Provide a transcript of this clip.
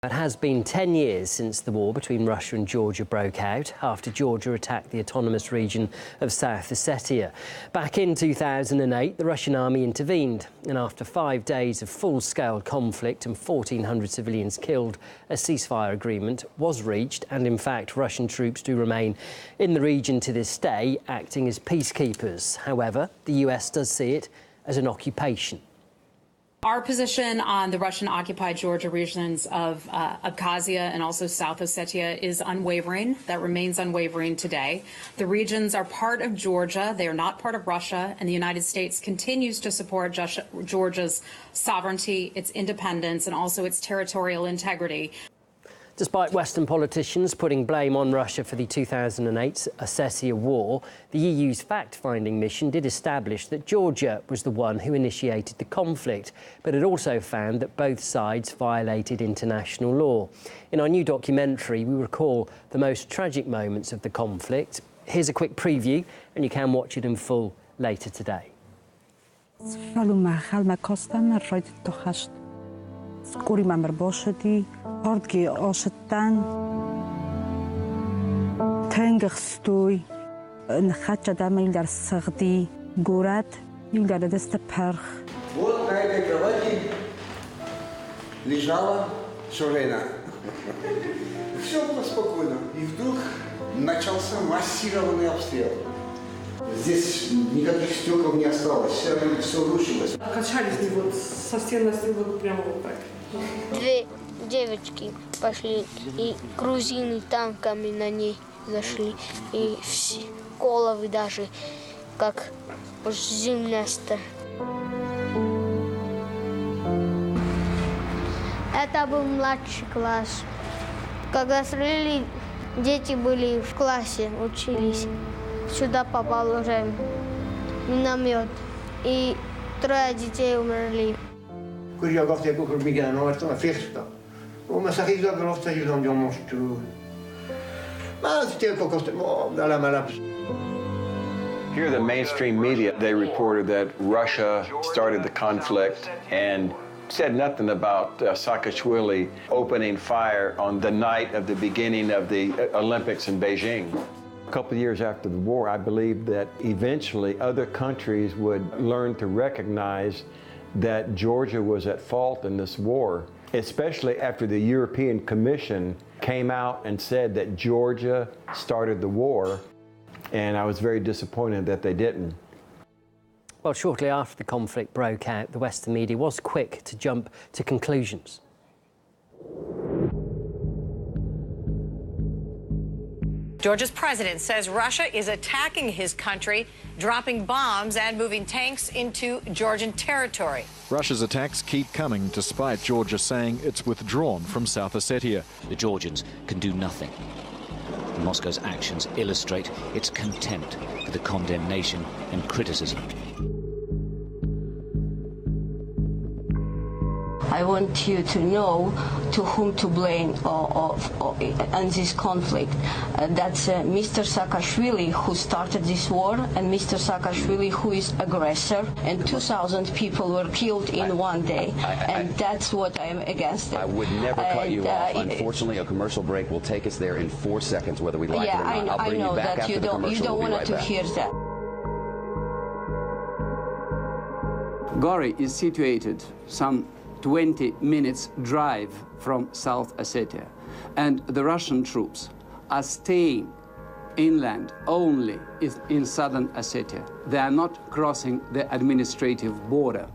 It has been 10 years since the war between Russia and Georgia broke out after Georgia attacked the autonomous region of South Ossetia. Back in 2008, the Russian army intervened, and after 5 days of full-scale conflict and 1,400 civilians killed, a ceasefire agreement was reached, and in fact Russian troops do remain in the region to this day, acting as peacekeepers. However, the US does see it as an occupation. Our position on the Russian-occupied Georgia regions of Abkhazia and also South Ossetia is unwavering. That remains unwavering today. The regions are part of Georgia. They are not part of Russia, and the United States continues to support Georgia's sovereignty, its independence, and also its territorial integrity. Despite Western politicians putting blame on Russia for the 2008 Ossetia war, the EU's fact-finding mission did establish that Georgia was the one who initiated the conflict, but it also found that both sides violated international law. In our new documentary, we recall the most tragic moments of the conflict. Here's a quick preview, and you can watch it in full later today. Ordgi oshetan tengstui nkhachadam il dar sagdi gurat il dar desta perх. Вот на этой кровати лежала Жорена. Все было спокойно, и вдруг начался массированный обстрел. Здесь никаких стекол не осталось, все рушилось. Качались вот со стен на стену прямо вот так. Две девочки пошли, и грузины танками на ней зашли, и все головы даже, как земляста. Это был младший класс. Когда стреляли, дети были в классе, учились. Сюда попал уже миномет, и 3 детей умерли. Così a volte ecco mi chiamano una festa. Ma sa che gioca l'ofta io non abbiamo più. Ma stiamo con dalla malap. Here, the mainstream media, they reported that Russia started the conflict and said nothing about Saakashvili opening fire on the night of the beginning of the Olympics in Beijing. A couple of years after the war, I believe that eventually other countries would learn to recognize that Georgia was at fault in this war, especially after the European Commission came out and said that Georgia started the war, and I was very disappointed that they didn't. Well, shortly after the conflict broke out, the Western media was quick to jump to conclusions. Georgia's president says Russia is attacking his country, dropping bombs and moving tanks into Georgian territory. Russia's attacks keep coming despite Georgia saying it's withdrawn from South Ossetia. The Georgians can do nothing. Moscow's actions illustrate its contempt for the condemnation and criticism. I want you to know to whom to blame on this conflict. That's Mr. Saakashvili, who started this war, and Mr. Saakashvili, who is aggressor. And 2,000 people were killed in one day, and that's what I am against. I would never cut you off. Unfortunately, a commercial break will take us there in 4 seconds, whether we like it or not. I'll bring you back after the commercial. You don't want to hear that. Gori is situated some 20 minutes drive from South Ossetia, and the Russian troops are staying inland only in southern Ossetia. They are not crossing the administrative border.